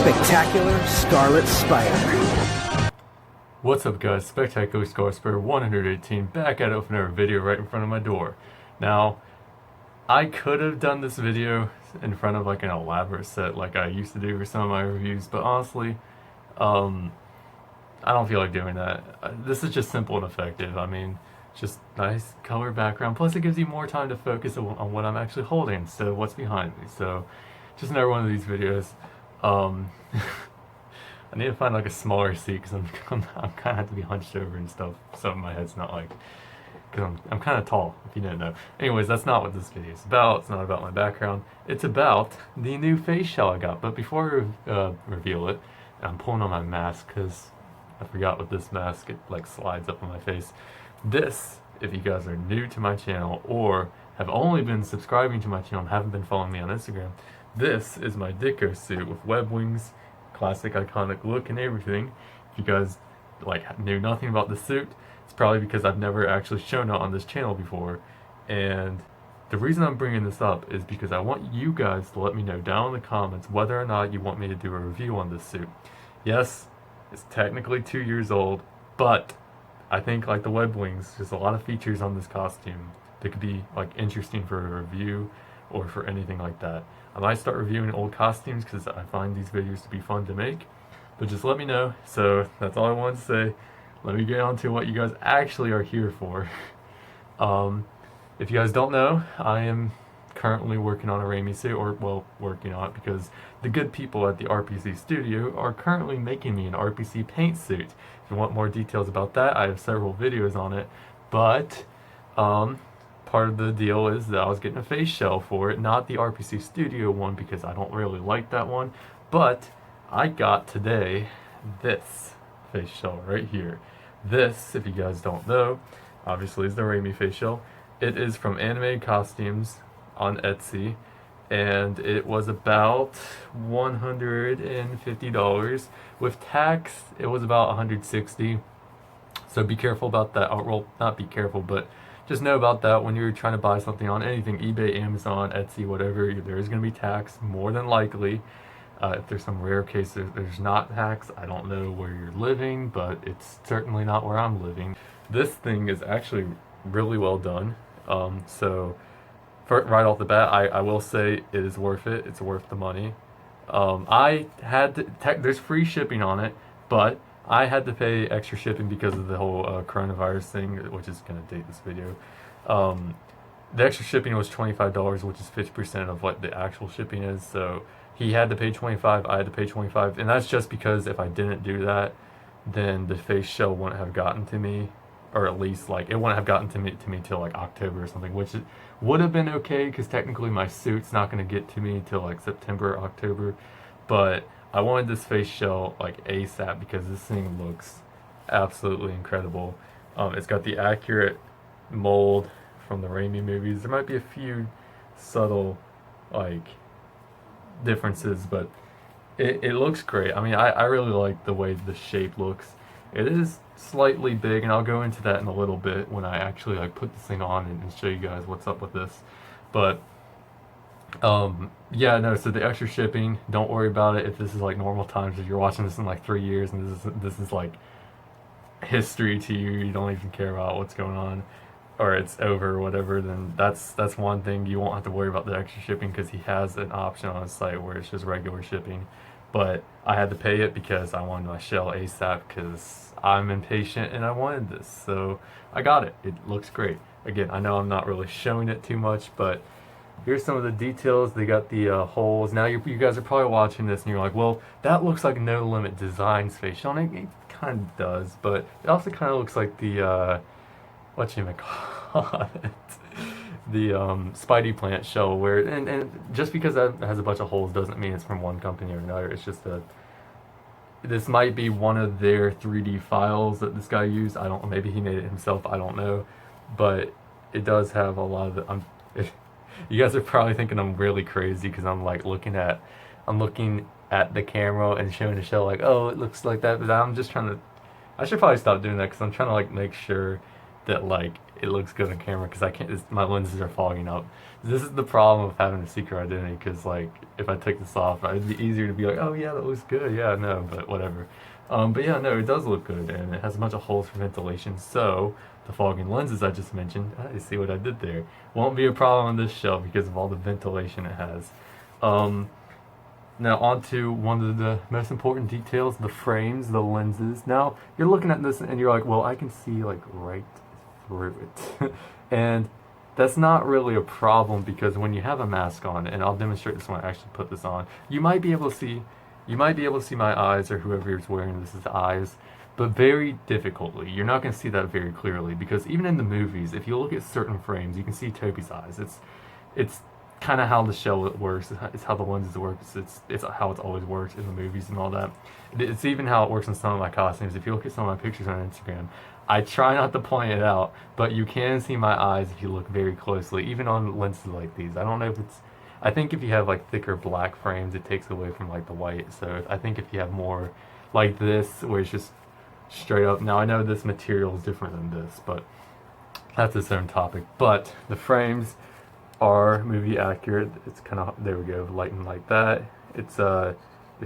Spectacular Scarlet Spider. What's up guys, Spectacular Scarlet Spider 118 back at it with another video right in front of my door. Now, I could have done this video in front of like an elaborate set like I used to do for some of my reviews, but honestly, I don't feel like doing that. This is just simple and effective. I mean, just nice color background, plus it gives you more time to focus on what I'm actually holding instead of what's behind me. So, just another one of these videos. I need to find like a smaller seat because I'm kind of have to be hunched over and stuff. So my head's not like, because I'm kind of tall, if you didn't know. Anyways, that's not what this video is about. It's not about my background. It's about the new Faceshell I got. But before I reveal it, I'm pulling on my mask because I forgot with this mask, it like slides up on my face. This, if you guys are new to my channel or have only been subscribing to my channel and haven't been following me on Instagram, this is my Ditko suit with web wings, classic iconic look and everything. If you guys like knew nothing about the suit, it's probably because I've never actually shown it on this channel before. And the reason I'm bringing this up is because I want you guys to let me know down in the comments whether or not you want me to do a review on this suit. Yes, it's technically 2 years old, but I think like the web wings, there's a lot of features on this costume that could be like interesting for a review or for anything like that. I might start reviewing old costumes because I find these videos to be fun to make, but just let me know. So that's all I wanted to say. Let me get on to what you guys actually are here for. If you guys don't know, I am currently working on a Raimi suit, or well, working on it because the good people at the RPC studio are currently making me an RPC paint suit. If you want more details about that, I have several videos on it, but part of the deal is that I was getting a Faceshell for it, not the RPC Studio one because I don't really like that one, but I got today this Faceshell right here. This, if you guys don't know, obviously is the Raimi Faceshell. It is from Animated Costumes on Etsy, and it was about $150. With tax, it was about $160. So be careful about that. Well, not be careful, but just know about that when you're trying to buy something on anything, eBay, Amazon, Etsy, whatever, there is going to be tax, more than likely. If there's some rare case there's not tax, I don't know where you're living, but it's certainly not where I'm living. This thing is actually really well done. So right off the bat, I will say it is worth it. It's worth the money. I had to, there's free shipping on it, but I had to pay extra shipping because of the whole coronavirus thing, which is going to date this video. The extra shipping was $25, which is 50% of what the actual shipping is. So he had to pay $25, I had to pay $25, and that's just because if I didn't do that, then the Faceshell wouldn't have gotten to me, or at least like it wouldn't have gotten to me till like October or something, which would have been okay because technically my suit's not going to get to me till like September, October, but I wanted this Faceshell like ASAP because this thing looks absolutely incredible. It's got the accurate mold from the Raimi movies. There might be a few subtle like differences, but it looks great. I mean, I really like the way the shape looks. It is slightly big, and I'll go into that in a little bit when I actually like put this thing on and show you guys what's up with this. But yeah, no, so the extra shipping, don't worry about it if this is like normal times, if you're watching this in like 3 years and this is like history to you, you don't even care about what's going on, or it's over or whatever, then that's one thing. You won't have to worry about the extra shipping because he has an option on his site where it's just regular shipping. But I had to pay it because I wanted my shell ASAP because I'm impatient and I wanted this, so I got it. It looks great. Again, I know I'm not really showing it too much, but here's some of the details. They got the holes. Now you guys are probably watching this and you're like, well, that looks like No Limit Designs Faceshell. And it kind of does, but it also kind of looks like the, call it? The Spidey Plant shell, where, and just because that has a bunch of holes doesn't mean it's from one company or another. It's just this might be one of their 3D files that this guy used. I don't know, maybe he made it himself, I don't know. But it does have a lot of the, you guys are probably thinking I'm really crazy because I'm like looking at the camera and showing the shell like, oh, it looks like that, but I'm just trying to, I should probably stop doing that because I'm trying to like make sure that like it looks good on camera because I can't. My lenses are fogging up. This is the problem of having a secret identity because like if I take this off, it'd be easier to be like, oh yeah, that looks good. Yeah, no, but whatever. But yeah, no, it does look good, and it has a bunch of holes for ventilation. So the fogging lenses I just mentioned, you see what I did there, won't be a problem on this shell because of all the ventilation it has. Now on to one of the most important details, the frames, the lenses. Now you're looking at this and you're like, well, I can see like right through it. And that's not really a problem because when you have a mask on, and I'll demonstrate this when I actually put this on, you might be able to see my eyes or whoever is wearing this' eyes, but very difficultly. You're not going to see that very clearly because even in the movies, if you look at certain frames, you can see Toby's eyes. It's kind of how the shell works. It's how the lenses work. It's how it's always worked in the movies and all that. It's even how it works in some of my costumes. If you look at some of my pictures on Instagram, I try not to point it out, but you can see my eyes if you look very closely, even on lenses like these. I don't know if it's... I think if you have like thicker black frames, it takes away from like the white. So I think if you have more like this, where it's just straight up... Now I know this material is different than this, but that's its own topic. But the frames are movie accurate. It's kind of, there we go, lighting like that. It's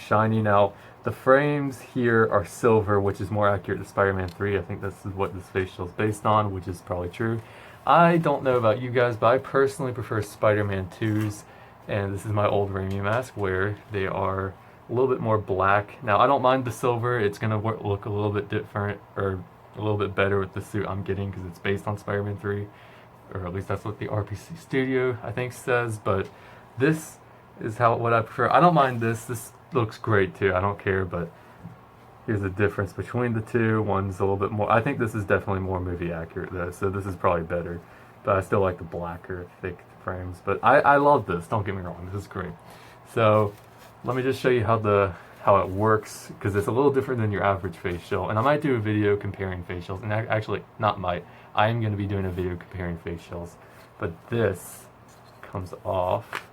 shiny. Now the frames here are silver, which is more accurate to Spider-Man 3. I think this is what this face shell is based on, which is probably true. I don't know about you guys, but I personally prefer Spider-Man 2's, and this is my old Raimi mask where they are a little bit more black. Now I don't mind the silver. It's gonna look a little bit different, or a little bit better with the suit I'm getting because it's based on Spider-Man 3. Or at least that's what the RPC Studio, I think, says, but this is what I prefer. I don't mind this. This looks great, too. I don't care, but here's the difference between the two. One's a little bit more... I think this is definitely more movie accurate, though, so this is probably better. But I still like the blacker, thick frames. But I love this. Don't get me wrong. This is great. So let me just show you how it works, because it's a little different than your average face shell. And I might do a video comparing face shells. And actually, not might. I am going to be doing a video comparing face shells. But this comes off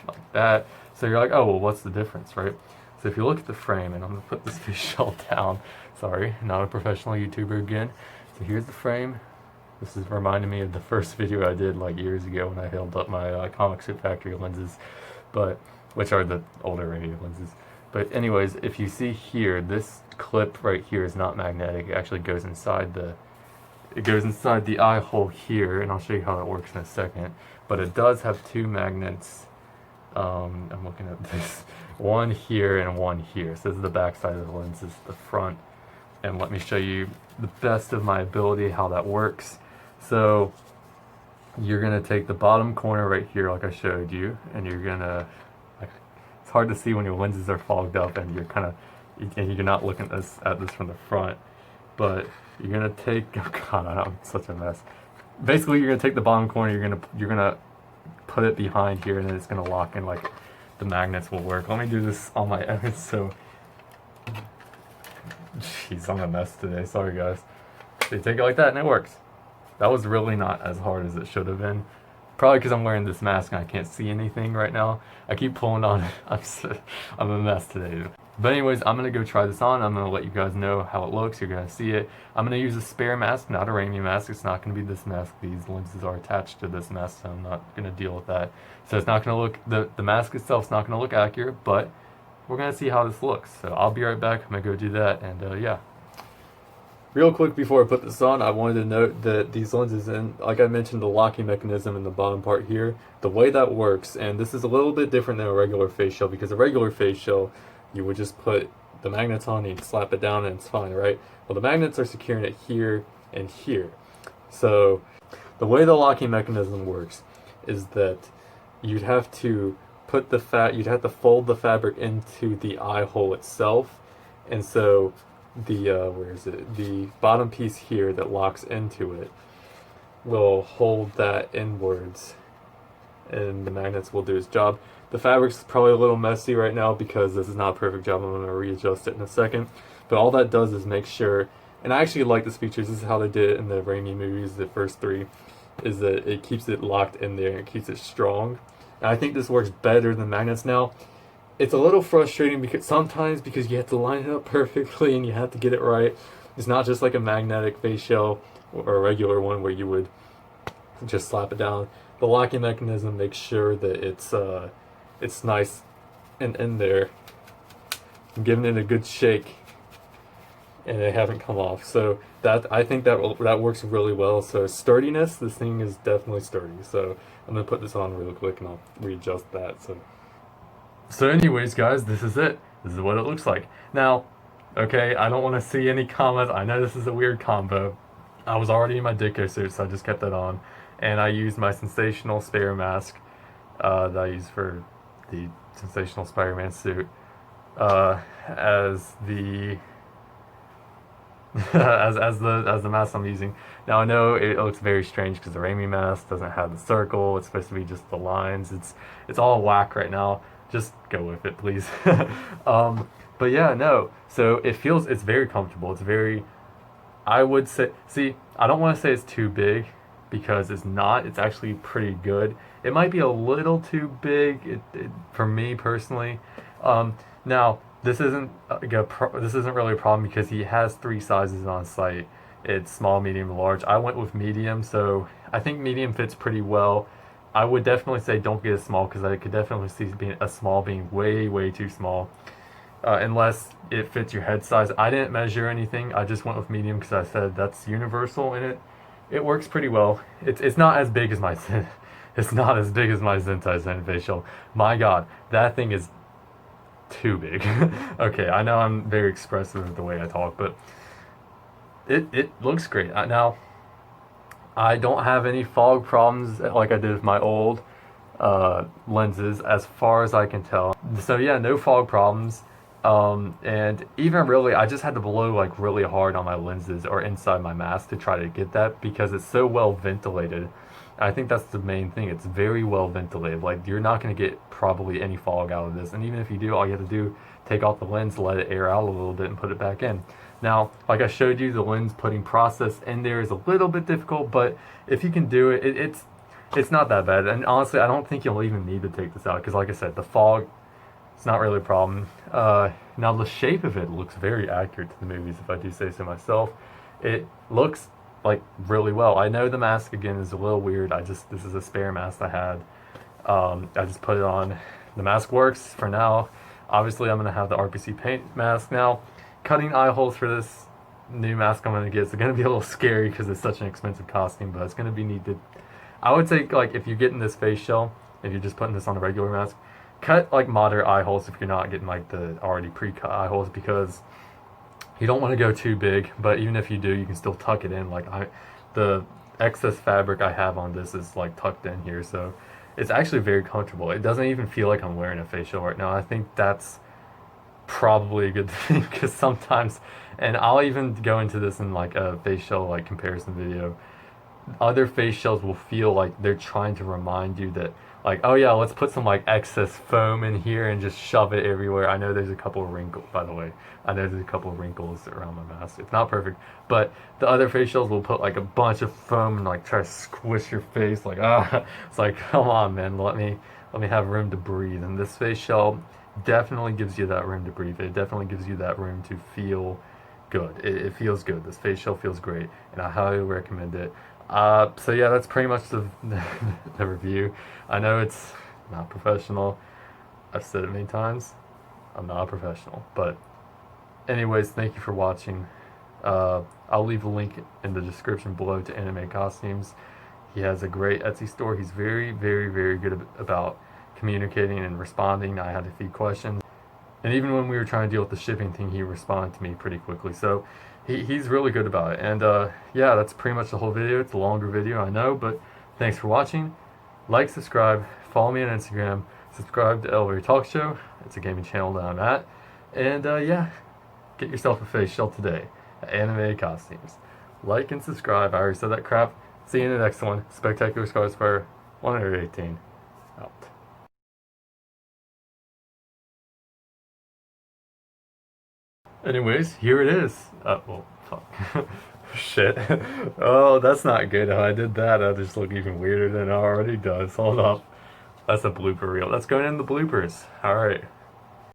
like that. So you're like, oh, well, what's the difference, right? So if you look at the frame, and I'm going to put this face shell down. Sorry, not a professional YouTuber again. So here's the frame. This is reminding me of the first video I did like years ago when I held up my Comic Strip Factory lenses, which are the older Raimi lenses. But anyways, if you see here, this clip right here is not magnetic. It actually goes inside the eye hole here, and I'll show you how it works in a second. But it does have two magnets. I'm looking at this. One here and one here. So this is the back side of the lens. This is the front. And let me show you the best of my ability how that works. So you're going to take the bottom corner right here like I showed you, and you're going to... It's hard to see when your lenses are fogged up and you're not looking at this from the front. But you're gonna take, oh god, I'm such a mess. Basically, you're gonna take the bottom corner, you're gonna put it behind here, and then it's gonna lock in like the magnets will work. Let me do this on my own. So, jeez, I'm a mess today. Sorry, guys. So you take it like that, and it works. That was really not as hard as it should have been. Probably because I'm wearing this mask and I can't see anything right now. I keep pulling on it. I'm a mess today. But anyways, I'm going to go try this on. I'm going to let you guys know how it looks. You're going to see it. I'm going to use a spare mask, not a Raimi mask. It's not going to be this mask. These lenses are attached to this mask, so I'm not going to deal with that. So it's not going to look, the mask itself is not going to look accurate, but we're going to see how this looks. So I'll be right back. I'm going to go do that, and yeah. Real quick before I put this on, I wanted to note that these lenses, and like I mentioned, the locking mechanism in the bottom part here, the way that works, and this is a little bit different than a regular face shell, because a regular face shell, you would just put the magnets on and slap it down and it's fine, right? Well, the magnets are securing it here and here. So the way the locking mechanism works is that you'd have to put you'd have to fold the fabric into the eye hole itself, and so the the bottom piece here that locks into it will hold that inwards, and the magnets will do its job. The fabric's probably a little messy right now because this is not a perfect job. I'm going to readjust it in a second, but all that does is make sure, and I actually like this feature. This is how they did it in the Raimi movies, the first three, is that it keeps it locked in there and it keeps it strong. And I think this works better than magnets. Now, it's a little frustrating because sometimes you have to line it up perfectly and you have to get it right. It's not just like a magnetic face shell or a regular one where you would just slap it down. The locking mechanism makes sure that it's nice and in there. I'm giving it a good shake, and they haven't come off. So that, I think that works really well. So sturdiness, this thing is definitely sturdy. So I'm gonna put this on real quick and I'll readjust that. So anyways, guys, this is it. This is what it looks like. Now, okay, I don't want to see any comments. I know this is a weird combo. I was already in my Ditko suit, so I just kept that on. And I used my Sensational Spider mask that I use for the Sensational Spider-Man suit as the as the mask I'm using. Now I know it looks very strange because the Raimi mask doesn't have the circle. It's supposed to be just the lines. It's all whack right now. Just go with it, please. But yeah, no. So it's very comfortable. It's very, I would say, see, I don't want to say it's too big because it's not. It's actually pretty good. It might be a little too big for me personally. Now, this isn't this isn't really a problem because he has 3 sizes on site. It's small, medium, large. I went with medium, so I think medium fits pretty well. I would definitely say don't get a small because I could definitely see a small being way too small. Unless it fits your head size. I didn't measure anything. I just went with medium because I said that's universal, and it works pretty well. It's not as big as my it's not as big as my Zentai Zen facial. My God, that thing is too big. Okay, I know I'm very expressive with the way I talk, but it looks great. Now, I don't have any fog problems like I did with my old lenses, as far as I can tell. So yeah, no fog problems. And even really, I just had to blow like really hard on my lenses or inside my mask to try to get that because it's so well ventilated. I think that's the main thing. It's very well ventilated. Like, you're not going to get probably any fog out of this. And even if you do, all you have to do, take off the lens, let it air out a little bit, and put it back in. Now, like I showed you, the lens putting process in there is a little bit difficult, but if you can do it, it's not that bad. And honestly, I don't think you'll even need to take this out because, like I said, the fog, it's not really a problem. Now, the shape of it looks very accurate to the movies, if I do say so myself. It looks like really well. I know the mask again is a little weird. This is a spare mask I had. I just put it on. The mask works for now. Obviously, I'm gonna have the RPC paint mask now. Cutting eye holes for this new mask I'm gonna get is gonna be a little scary because it's such an expensive costume, but it's gonna be needed. I would say, like, if you're getting this face shell, if you're just putting this on a regular mask, cut like moderate eye holes if you're not getting like the already pre-cut eye holes, because you don't want to go too big, but even if you do, you can still tuck it in. Like, the excess fabric I have on this is like tucked in here, so it's actually very comfortable. It doesn't even feel like I'm wearing a facial right now. I think that's probably a good thing because sometimes, and I'll even go into this in like a facial like comparison video, other face shells will feel like they're trying to remind you that, like, oh yeah, let's put some like excess foam in here and just shove it everywhere. I know there's a couple of wrinkles, by the way. I know there's a couple of wrinkles around my mask. It's not perfect, but the other face shells will put like a bunch of foam and like try to squish your face. Like, it's like, come on, man, let me have room to breathe. And this face shell definitely gives you that room to breathe. It definitely gives you that room to feel good. It feels good. This face shell feels great, and I highly recommend it. So yeah, that's pretty much the review. I know it's not professional. I've said it many times. I'm not a professional. But anyways, thank you for watching. I'll leave a link in the description below to Anime Costumes. He has a great Etsy store. He's very good about communicating and responding. I had a few questions. And even when we were trying to deal with the shipping thing, he responded to me pretty quickly. So he's really good about it. And yeah, that's pretty much the whole video. It's a longer video, I know, but thanks for watching. Like, subscribe, follow me on Instagram, subscribe to Elevator Talk Show. It's a gaming channel that I'm at. And yeah, get yourself a face shell today at Anime Costumes. Like and subscribe. I already said that crap. See you in the next one. Spectacular Scars Fire 118. Out. Anyways, here it is. Well, fuck. Shit. Oh, that's not good. How I did that, I just look even weirder than it already does. Hold up. That's a blooper reel. That's going in the bloopers. Alright.